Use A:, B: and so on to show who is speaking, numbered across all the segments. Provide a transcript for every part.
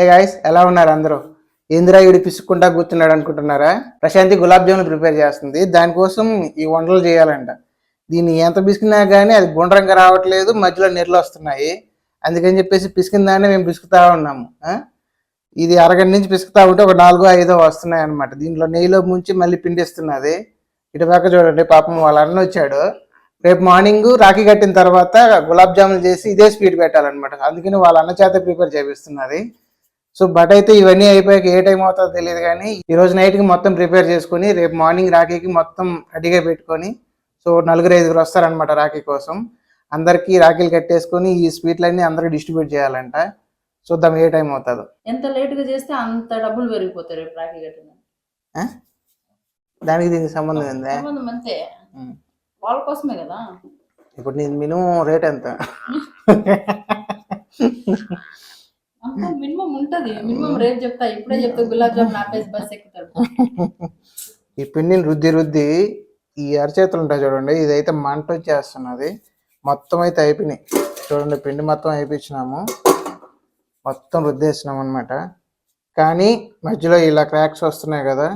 A: ఏ guys ఎలా ఉన్నారు అందరూ? ఇందిరా ఈడు పిసుక్కుంటా కూర్చున్నాడు అనుకుంటున్నారా? ప్రశాంతి గులాబ్ జామున్ ప్రిపేర్ చేస్తుంది. దానికోసం ఈ వంటలు చేయాలంట. దీన్ని ఎంత పిసికినా కానీ అది గుండ్రంగా రావట్లేదు, మధ్యలో నీళ్ళు వస్తున్నాయి. అందుకని చెప్పేసి పిసికిన దాన్ని మేము పిసుకుతా ఉన్నాము. ఇది అరగంట నుంచి పిసుకుతా ఉంటే ఒక 4-5 వస్తున్నాయి అనమాట. దీంట్లో నెయ్యిలో ముంచి మళ్ళీ పిండిస్తున్నది. ఇటు పక్క చూడండి, పాపం వాళ్ళ అన్న వచ్చాడు. రేపు మార్నింగ్ రాఖీ కట్టిన తర్వాత గులాబ్ జామున్ చేసి ఇదే స్పీడ్ పెట్టాలన్నమాట. అందుకని వాళ్ళ అన్న చేత ప్రిపేర్ చేపిస్తున్నది. సో బట్ అయితే ఇవన్నీ అయిపోయాక ఏ టైం అవుతుందో తెలియదు, కానీ ఈ రోజు నైట్కి మొత్తం ప్రిపేర్ చేసుకుని రేపు మార్నింగ్ రాఖీకి మొత్తం రెడీగా పెట్టుకొని, సో 4-5 వస్తారనమాట రాఖీ కోసం. అందరికీ రాఖీలు కట్టేసుకొని ఈ స్వీట్లన్నీ అందరికి డిస్ట్రిబ్యూట్ చేయాలంట. చూద్దాం ఏ టైం అవుతుందో.
B: ఎంత లేట్గా చేస్తే అంత డబ్బులు పెరిగిపోతాయి రేపు రాఖీ కట్టిన
A: దానికి దీనికి సంబంధం ఏంది?
B: సంబంధం అంతే, వాళ్ళ కోసమే కదా.
A: ఇప్పుడు నేను మినిమం రేట్ ఎంత?
B: మినిమం ఉంటది, మినిమం రేట్ చెప్తా. ఇప్పుడే చెప్తా, గులాబ్ జామున్ ఆపేసి బస్ ఎక్కుతారు.
A: ఈ పిండిని రుద్ది ఈ అరచేతులు ఉంటాయి చూడండి, ఇదైతే మంట వచ్చేస్తున్నది. మొత్తం అయితే అయిపోయినాయి చూడండి, పిండి మొత్తం అయిపించినాము, మొత్తం రుద్దేసినాం అనమాట. కానీ మధ్యలో ఇలా క్రాక్స్ వస్తున్నాయి కదా,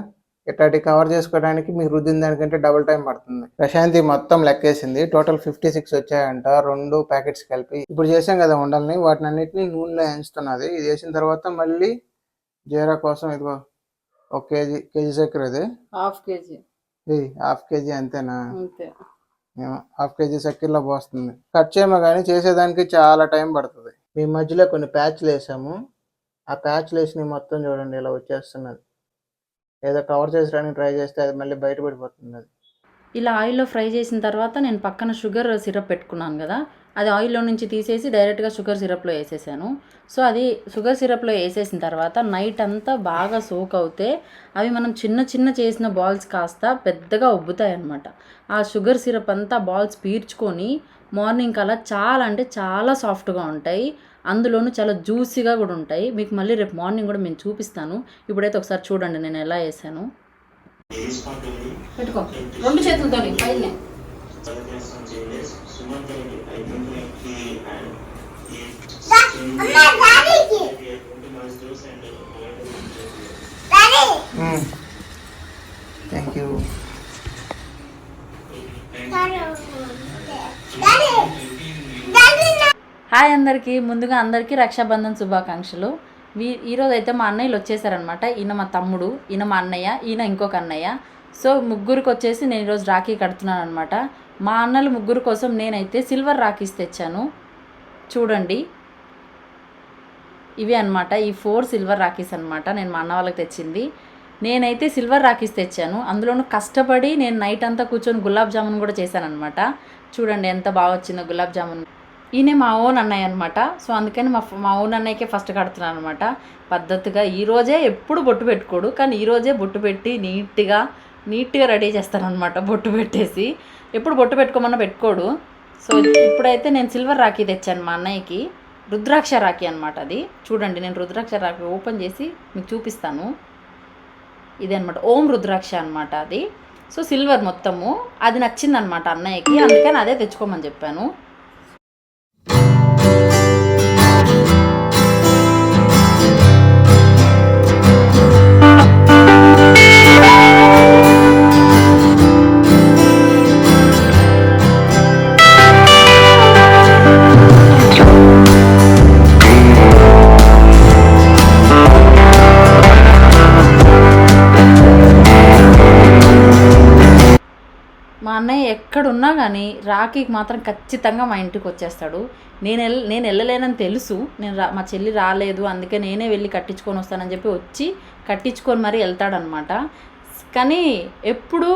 A: ఇట్లాంటి కవర్ చేసుకోవడానికి మీకు రుద్దిన దానికంటే డబుల్ టైం పడుతుంది. ప్రశాంతి మొత్తం లెక్కేసింది, టోటల్ 56 వచ్చాయంట 2 ప్యాకెట్స్ కలిపి. ఇప్పుడు చేసాం కదా ఉండల్ని, వాటిని అన్నిటిని నూనెలో వేయించుతున్నది. ఇది వేసిన తర్వాత మళ్ళీ జీరా కోసం ఇదిగో 1 కేజీ చక్కెర, ఇది
B: హాఫ్ కేజీ
A: అంతేనా? హాఫ్ కేజీ చక్కెరలో పోస్తుంది. కట్ చేయమో కానీ చేసేదానికి చాలా టైం పడుతుంది. మీ మధ్యలో కొన్ని ప్యాచ్లు వేసాము, ఆ ప్యాచ్లు వేసి మొత్తం చూడండి ఇలా వచ్చేస్తున్నది. ఏదో కవర్ చేసడానికి ట్రై చేస్తే అది మళ్ళీ బయటపడిపోతుంది. అది
B: ఇలా ఆయిల్లో ఫ్రై చేసిన తర్వాత నేను పక్కన షుగర్ సిరప్ పెట్టుకున్నాను కదా, అది ఆయిల్లో నుంచి తీసేసి డైరెక్ట్గా షుగర్ సిరప్లో వేసేసాను. సో అది షుగర్ సిరప్లో వేసేసిన తర్వాత నైట్ అంతా బాగా సోక్ అవుతే అవి మనం చిన్న చేసిన బాల్స్ కాస్త పెద్దగా ఉబ్బుతాయి అన్నమాట. ఆ షుగర్ సిరప్ అంతా బాల్స్ పీల్చుకొని మార్నింగ్ కల్లా చాలా అంటే చాలా సాఫ్ట్గా ఉంటాయి, అందులోనూ చాలా జ్యూసీగా కూడా ఉంటాయి. మీకు మళ్ళీ రేపు మార్నింగ్ కూడా నేను చూపిస్తాను. ఇప్పుడైతే ఒకసారి చూడండి నేను ఎలా వేసాను. పెట్టుకో 2 చేతులతో పైన.
A: Thank you.
B: హాయ్ అందరికీ, ముందుగా అందరికీ రక్షాబంధన్ శుభాకాంక్షలు. ఈరోజు అయితే మా అన్నయ్యలు వచ్చేసారనమాట. ఈయన మా తమ్ముడు, ఈయన మా అన్నయ్య, ఈయన ఇంకొక అన్నయ్య. సో ముగ్గురికి వచ్చేసి నేను ఈరోజు రాఖీ కడుతున్నాను అనమాట. మా అన్నలు ముగ్గురు కోసం నేనైతే సిల్వర్ రాఖీస్ తెచ్చాను. చూడండి ఇవి అనమాట, ఈ 4 సిల్వర్ రాఖీస్ అనమాట నేను మా అన్న వాళ్ళకి తెచ్చింది. నేనైతే సిల్వర్ రాఖీస్ తెచ్చాను, అందులోనూ కష్టపడి నేను నైట్ అంతా కూర్చొని గులాబ్ జామున్ కూడా చేశాను అనమాట. చూడండి ఎంత బాగా వచ్చిందో గులాబ్ జామున్. ఈయనే మా ఓన్ అన్నయ్య అనమాట. సో అందుకని మా ఓన్ అన్నయ్యకే ఫస్ట్ కడుతున్నాను అనమాట. పద్ధతిగా ఈరోజే ఎప్పుడు బొట్టు పెట్టుకోడు, కానీ ఈరోజే బొట్టు పెట్టి నీట్గా రెడీ చేస్తానమాట. బొట్టు పెట్టేసి ఎప్పుడు బొట్టు పెట్టుకోమన్నా పెట్టుకోడు. సో ఇప్పుడైతే నేను సిల్వర్ రాఖీ తెచ్చాను మా అన్నయ్యకి, రుద్రాక్ష రాఖీ అనమాట. అది చూడండి, నేను రుద్రాక్ష రాఖీ ఓపెన్ చేసి మీకు చూపిస్తాను. ఇది అనమాట ఓం రుద్రాక్ష అనమాట అది. సో సిల్వర్ మొత్తము అది నచ్చిందనమాట అన్నయ్యకి, అందుకని అదే తెచ్చుకోమని చెప్పాను. మా అన్నయ్య ఎక్కడున్నా కానీ రాఖీకి మాత్రం ఖచ్చితంగా మా ఇంటికి వచ్చేస్తాడు. నేను వెళ్ళలేనని తెలుసు, మా చెల్లి రాలేదు అందుకే నేనే వెళ్ళి కట్టించుకొని వస్తానని చెప్పి వచ్చి కట్టించుకొని మరీ వెళ్తాడనమాట. కానీ ఎప్పుడు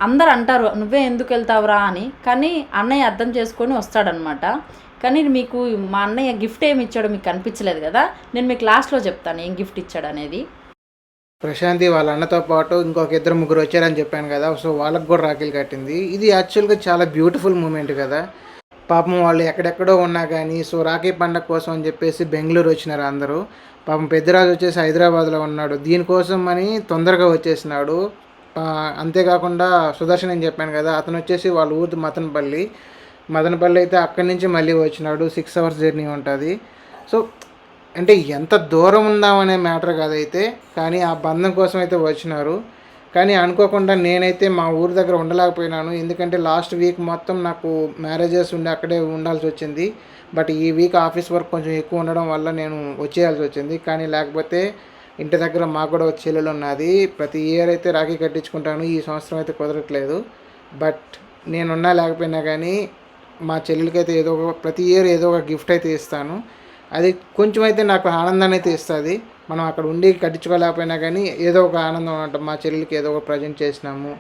B: అందరు అంటారు నువ్వే ఎందుకు వెళ్తావురా అని, కానీ అన్నయ్య అర్థం చేసుకొని వస్తాడనమాట. కానీ మీకు మా అన్నయ్య గిఫ్ట్ ఏమి ఇచ్చాడో మీకు కనిపించలేదు కదా, నేను మీకు లాస్ట్లో చెప్తాను ఏం గిఫ్ట్ ఇచ్చాడు అనేది.
A: ప్రశాంతి వాళ్ళ అన్నతో పాటు ఇంకొక 2-3 వచ్చారని చెప్పాను కదా, సో వాళ్ళకు కూడా రాఖీలు కట్టింది. ఇది యాక్చువల్గా చాలా బ్యూటిఫుల్ మూమెంట్ కదా. పాపం వాళ్ళు ఎక్కడెక్కడో ఉన్నా కానీ సో రాఖీ పండగ కోసం అని చెప్పేసి బెంగళూరు వచ్చినారు అందరూ. పాపం పెద్దరాజు వచ్చేసి హైదరాబాద్లో ఉన్నాడు, దీనికోసం అని తొందరగా వచ్చేసినాడు. అంతేకాకుండా సుదర్శన్ అని చెప్పాను కదా, అతను వచ్చేసి వాళ్ళ ఊరు మదనపల్లి అయితే అక్కడి నుంచి మళ్ళీ వచ్చినాడు. 6 hours జర్నీ ఉంటుంది. సో అంటే ఎంత దూరం ఉందామనే మ్యాటర్ కాదైతే, కానీ ఆ బంధం కోసం అయితే వచ్చినారు. కానీ అనుకోకుండా నేనైతే మా ఊరి దగ్గర ఉండలేకపోయినాను. ఎందుకంటే లాస్ట్ వీక్ మొత్తం నాకు మ్యారేజెస్ ఉండి అక్కడే ఉండాల్సి వచ్చింది. బట్ ఈ వీక్ ఆఫీస్ వర్క్ కొంచెం ఎక్కువ ఉండడం వల్ల నేను వచ్చేయాల్సి వచ్చింది. కానీ లేకపోతే ఇంటి దగ్గర మాకు కూడా ఒక చెల్లెలు ఉన్నది. ప్రతి ఇయర్ అయితే రాఖీ కట్టించుకుంటాను. ఈ సంవత్సరం అయితే కుదరట్లేదు. బట్ నేనున్నా లేకపోయినా కానీ మా చెల్లెలకి అయితే ఏదో ఒక ప్రతి ఇయర్ ఏదో ఒక గిఫ్ట్ అయితే ఇస్తాను. అది కొంచెం అయితే నాకు ఆనందాన్ని అయితే ఇస్తుంది. మనం అక్కడ ఉండి కట్టించుకోలేకపోయినా కానీ ఏదో ఒక ఆనందం అంట. మా చెల్లెలకి ఏదో ఒక ప్రజెంట్ చేసినాము.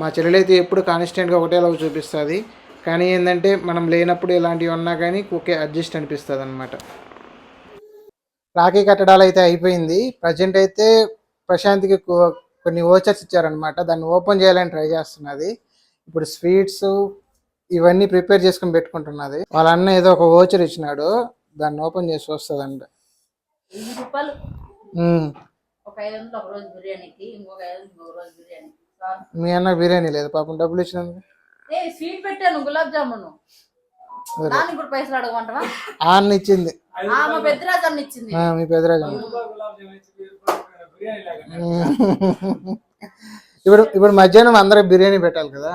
A: మా చెల్లెలు అయితే ఎప్పుడు కాన్స్టెంట్గా ఒకటేలాగా చూపిస్తుంది. కానీ ఏంటంటే మనం లేనప్పుడు ఇలాంటివి ఉన్నా కానీ ఓకే అడ్జస్ట్ అనిపిస్తుంది అనమాట. రాఖీ కట్టడాలు అయితే అయిపోయింది. ప్రజెంట్ అయితే ప్రశాంత్కి కొన్ని ఓచర్స్ ఇచ్చారనమాట. దాన్ని ఓపెన్ చేయాలని ట్రై చేస్తున్నది. ఇప్పుడు స్వీట్స్ ఇవన్నీ ప్రిపేర్ చేసుకుని పెట్టుకుంటున్నది. వాళ్ళ అన్న ఏదో ఒక ఓచర్ ఇచ్చినాడు, దాన్ని ఓపెన్ చేసి వస్తుందంట.
B: రూపాయలు ఒక 500 ఒక రోజు బిర్యానీకి, ఇంకొక 500 ఇంకొక రోజు బిర్యానీ.
A: మీ అన్న బిర్యానీ లేదు పాపం, డబ్బులు ఇచ్చినందుకు.
B: స్వీట్ పెట్టాను, గులాబ్ జామును. దానికి కూడా పైసలు అడగమంటావా?
A: అన్న ఇచ్చింది,
B: మా పెద్దరాజు అన్న ఇచ్చింది.
A: మీ పెద్దరాజు. ఇప్పుడు మధ్యాహ్నం అందరూ బిర్యానీ పెట్టాలి కదా.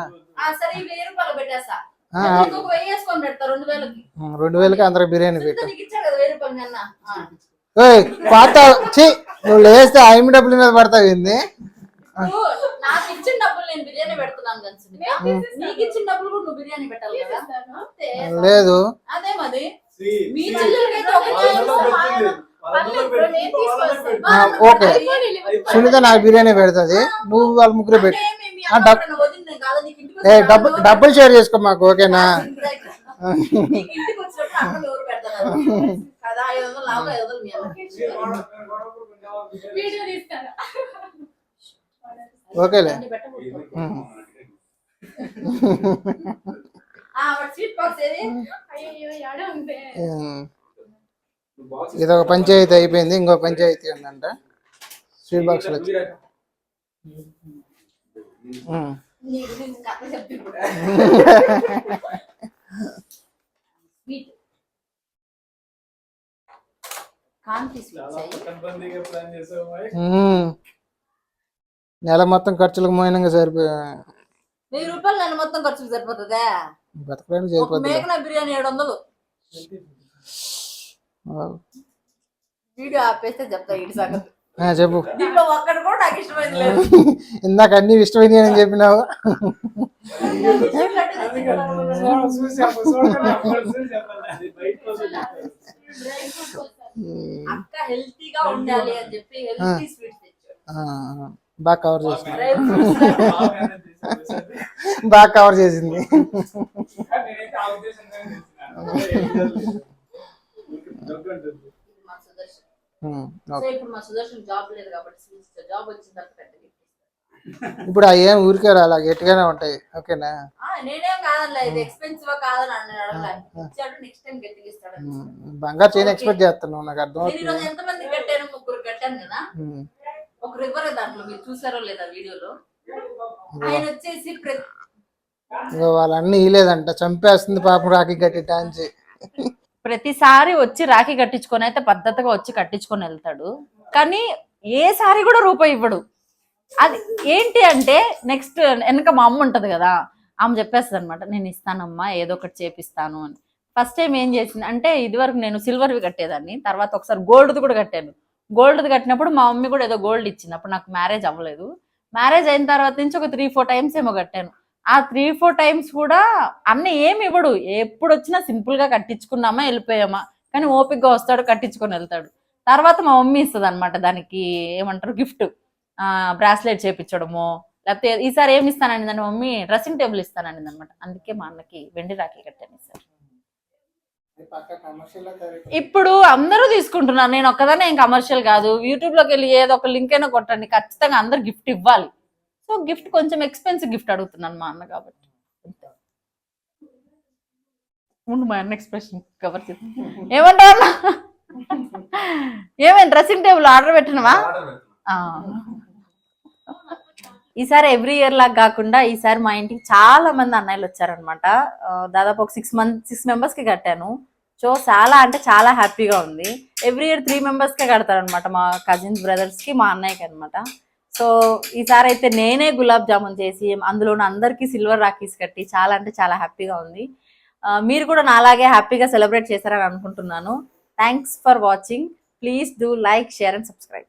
B: సరే 1000 రూపాయలు పెట్టేస్తా.
A: 2000కి అందరూ బిర్యానీ పెట్టాలి.
B: రూపాయలు
A: పాత నువ్వు లేస్తే ఆమె డబ్బుల మీద పడతావు ఏంది?
B: నాకు ఇచ్చిన డబ్బులు నేను బిర్యానీ పెడుతున్నాను కదా, నీకు ఇచ్చిన డబ్బులు కూడా నువ్వు బిర్యానీ పెట్టాలి కదా.
A: లేదు
B: అదే మరి మీ చెల్లెలకైతే
A: ఓకే సునీత నాకు బిర్యానీ పెడుతుంది, నువ్వు వాళ్ళ ముగ్గురు పెట్టు. డబ్బులు షేర్ చేసుకో మాకు, ఓకేనా? ఓకేలే. ఇదొక పంచాయతీ అయిపోయింది, ఇంకో పంచాయతీ ఉందంట స్వీట్ బాక్స్ లో. నెల మొత్తం ఖర్చులకు మోయినంగా సరిపోయా.
B: 1000 రూపాయలు నెల మొత్తం ఖర్చుకు సరిపోతుందా?
A: బతకడానికి సరిపోతుంది.
B: మేకన బిర్యానీ 700. వీడియో ఆపేస్తే చెప్తా ఈ సంగతి.
A: చెప్పు.
B: దీంట్లో ఒక్కటి కూడా నాకు ఇష్టమైంది లేదు.
A: ఇందాక అన్ని ఇష్టమైంది అని చెప్పినావు.
B: అక్క హెల్తీగా ఉండాలి అని చెప్పి హెల్తీ స్వీట్స్ తెచ్చాడు.
A: బాగా కవర్ చేసింది, బాగా కవర్ చేసింది. ఇప్పుడు అవి ఏం ఊరికే అలా గట్టిగానే ఉంటాయి, ఓకేనా?
B: నేనేం కాదలే, ఇది ఎక్స్పెన్సివ్ కాదని అన్నాడు. నెక్స్ట్ టైం గట్టిగా ఇస్తాడు.
A: బంగారు చైన్ ఎక్స్పెక్ట్ చేస్తున్నావు, నాకు అర్థం అవుతుంది.
B: ఎంతమంది కట్టాను? 3 కట్టాను కదా. ఒకరు ఇవ్వరు దాంట్లో, మీరు చూసారో లేదా వీడియోలో. ఆయన వచ్చేసి
A: వాళ్ళన్నీ ఇలేదంట, చంపేస్తుంది పాపం రాఖీ కట్టి టాంచి.
B: ప్రతిసారి వచ్చి రాఖీ కట్టించుకొని అయితే పద్ధతిగా వచ్చి కట్టించుకొని వెళ్తాడు, కానీ ఏ సారి కూడా రూపాయి ఇవ్వడు. అది ఏంటి అంటే నెక్స్ట్ వెనక మా అమ్మ ఉంటది కదా, ఆమె చెప్పేస్తుంది అనమాట, నేను ఇస్తానమ్మా ఏదో ఒకటి చేపిస్తాను అని. ఫస్ట్ టైం ఏం చేసింది అంటే, ఇదివరకు నేను సిల్వర్వి కట్టేదాన్ని, తర్వాత ఒకసారి గోల్డ్ది కూడా కట్టాను. గోల్డ్ది కట్టినప్పుడు మా మమ్మీ కూడా ఏదో గోల్డ్ ఇచ్చింది, అప్పుడు నాకు మ్యారేజ్ అవ్వలేదు. మ్యారేజ్ అయిన తర్వాత నుంచి ఒక 3-4 టైమ్స్ ఏమో కట్టాను. ఆ 3-4 టైమ్స్ కూడా అన్న ఏమి ఇవ్వడు, ఎప్పుడు వచ్చినా సింపుల్ గా కట్టించుకున్నామా వెళ్ళిపోయామా, కానీ ఓపిక్గా వస్తాడు కట్టించుకొని వెళ్తాడు. తర్వాత మా మమ్మీ ఇస్తుంది అనమాట దానికి ఏమంటారు గిఫ్ట్, బ్రాస్లెట్ చేపించడము, లేకపోతే ఈసారి ఏమి ఇస్తానండి దాని మమ్మీ డ్రెస్సింగ్ టేబుల్ ఇస్తానండి అనమాట. అందుకే మా అన్నకి వెండి రాఖీ కట్టాను సార్. ఇప్పుడు అందరూ తీసుకుంటున్నారు, నేను ఒక్కదానే ఏం కమర్షియల్ కాదు. యూట్యూబ్ లోకి వెళ్ళి ఏదో ఒక లింక్ అయినా కొట్టండి, ఖచ్చితంగా అందరు గిఫ్ట్ ఇవ్వాలి. సో గిఫ్ట్ కొంచెం ఎక్స్పెన్సివ్ గిఫ్ట్ అడుగుతున్నాను మా అన్న కాబట్టి. మా అన్న ఎక్స్ప్రెషన్ కవర్ చేసి ఏమంటా అన్న, ఏమైనా డ్రెస్సింగ్ టేబుల్ ఆర్డర్ పెట్టినవా? ఈసారి ఎవ్రీ ఇయర్ లాగా కాకుండా ఈసారి మా ఇంటికి చాలా మంది అన్నయ్యలు వచ్చారనమాట. దాదాపు ఒక 6 మెంబర్స్ కి కట్టాను. సో చాలా అంటే చాలా హ్యాపీగా ఉంది. ఎవ్రీ ఇయర్ 3 మెంబర్స్కే కడతారనమాట, మా కజిన్స్ బ్రదర్స్కి, మా అన్నయ్యకి అనమాట. సో ఈసారి అయితే నేనే గులాబ్ జామున్ చేసి అందులోనూ అందరికీ సిల్వర్ రాఖీస్ కట్టి చాలా అంటే చాలా హ్యాపీగా ఉంది. మీరు కూడా నాలాగే హ్యాపీగా సెలబ్రేట్ చేశారని అనుకుంటున్నాను. Thanks for watching. Please do like, share and subscribe.